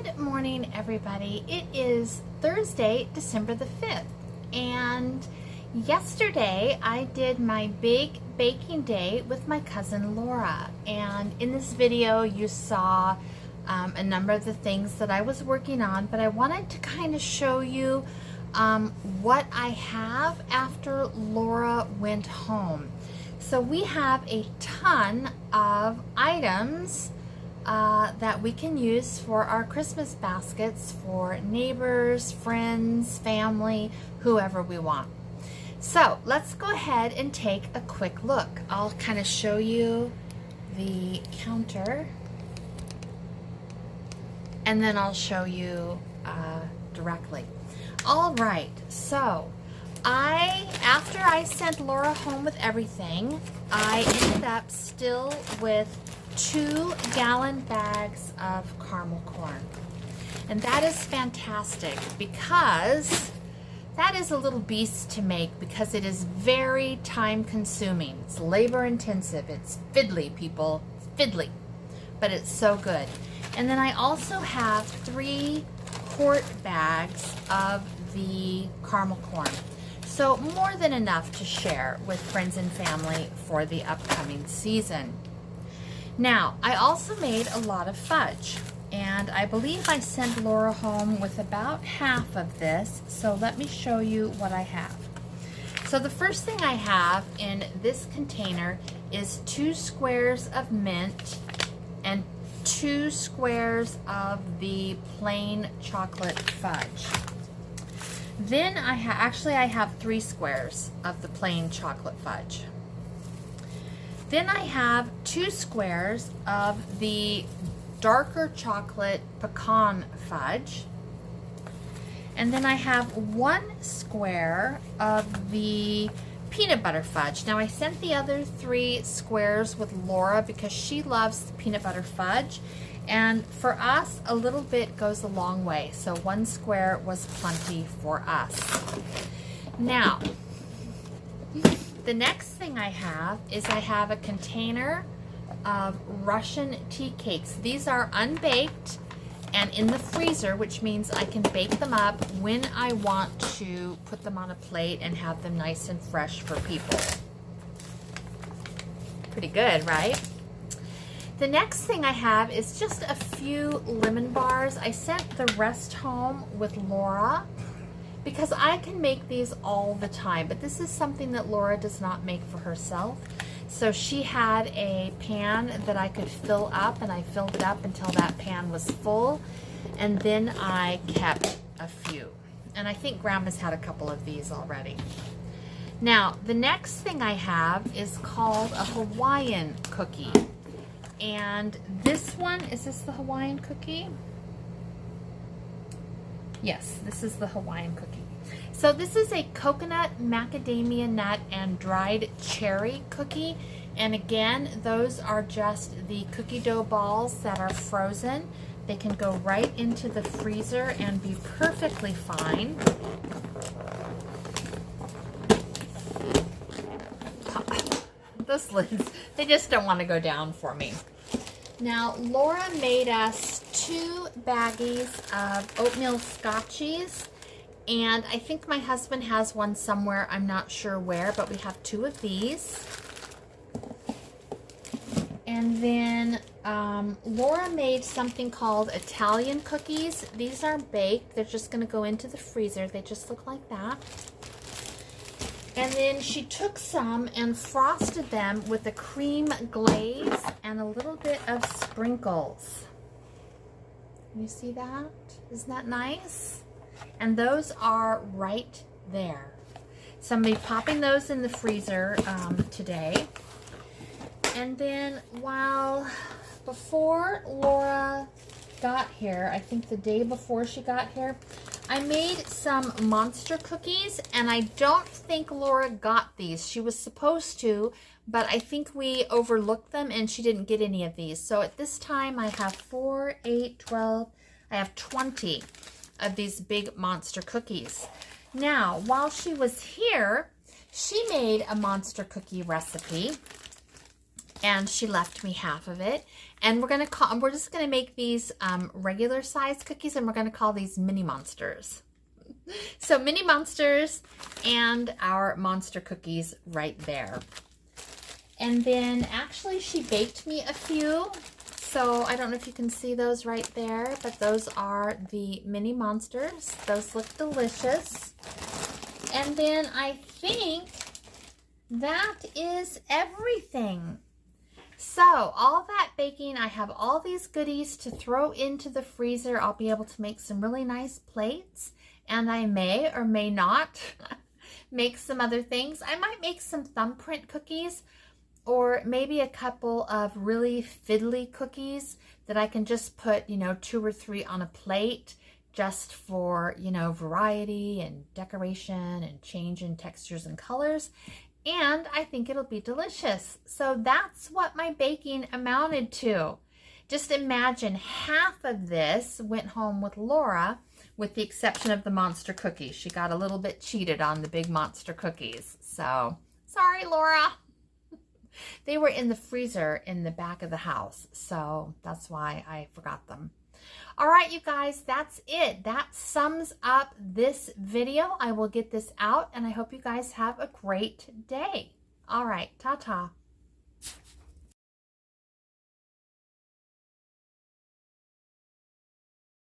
Good morning, everybody. It is Thursday, December the 5th, and yesterday I did my big baking day with my cousin Laura, and in this video you saw a number of the things that I was working on, but I wanted to kind of show you what I have after Laura went home. So we have a ton of items that we can use for our Christmas baskets for neighbors, friends, family, whoever we want. So let's go ahead and take a quick look. I'll kind of show you the counter and then I'll show you directly. All right, so after I sent Laura home with everything, I ended up still with 2-gallon bags of caramel corn. And that is fantastic because that is a little beast to make because it is very time consuming. It's labor intensive. It's fiddly, people. Fiddly. But it's so good. And then I also have 3 quart bags of the caramel corn. So more than enough to share with friends and family for the upcoming season. Now, I also made a lot of fudge, and I believe I sent Laura home with about half of this, so let me show you what I have. So the first thing I have in this container is 2 squares of mint and 2 squares of the plain chocolate fudge. Then I have 3 squares of the plain chocolate fudge. Then I have 2 squares of the darker chocolate pecan fudge. And then I have 1 square of the peanut butter fudge. Now I sent the other 3 squares with Laura because she loves the peanut butter fudge. And for us, a little bit goes a long way. So 1 square was plenty for us. Now, the next thing I have is I have a container of Russian tea cakes. These are unbaked and in the freezer, which means I can bake them up when I want to put them on a plate and have them nice and fresh for people. Pretty good, right? The next thing I have is just a few lemon bars. I sent the rest home with Laura because I can make these all the time, but this is something that Laura does not make for herself. So she had a pan that I could fill up, and I filled it up until that pan was full, and then I kept a few. And I think Grandma's had a couple of these already. Now, the next thing I have is called a Hawaiian cookie. And this one, is this the Hawaiian cookie? Yes, this is the Hawaiian cookie. So this is a coconut, macadamia nut, and dried cherry cookie. And again, those are just the cookie dough balls that are frozen. They can go right into the freezer and be perfectly fine. Those lids, they just don't want to go down for me. Now, Laura made us 2 baggies of oatmeal scotchies, and I think my husband has one somewhere. I'm not sure where, but we have 2 of these. And then Laura made something called Italian cookies. These are baked. They're just going to go into the freezer. They just look like that. And then she took some and frosted them with a cream glaze and a little bit of sprinkles. You see that? Isn't that nice? And those are right there. So I'm going to be popping those in the freezer today. And then before Laura got here, I think the day before she got here, I made some monster cookies, and I don't think Laura got these. She was supposed to, but I think we overlooked them and she didn't get any of these. So at this time I have 4, 8, 12, I have 20 of these big monster cookies. Now, while she was here, she made a monster cookie recipe, and she left me half of it. And we're just gonna make these regular size cookies, and we're gonna call these mini monsters. So mini monsters and our monster cookies right there. And then actually she baked me a few. So I don't know if you can see those right there, but those are the mini monsters. Those look delicious. And then I think that is everything. So all that baking, I have all these goodies to throw into the freezer. I'll be able to make some really nice plates, and I may or may not make some other things. I might make some thumbprint cookies, or maybe a couple of really fiddly cookies that I can just put, you know, 2 or 3 on a plate just for, you know, variety and decoration and change in textures and colors. And I think it'll be delicious. So that's what my baking amounted to. Just imagine half of this went home with Laura, with the exception of the monster cookies. She got a little bit cheated on the big monster cookies. So, sorry, Laura. They were in the freezer in the back of the house, so that's why I forgot them. All right, you guys, that's it. That sums up this video. I will get this out, and I hope you guys have a great day. All right, ta-ta.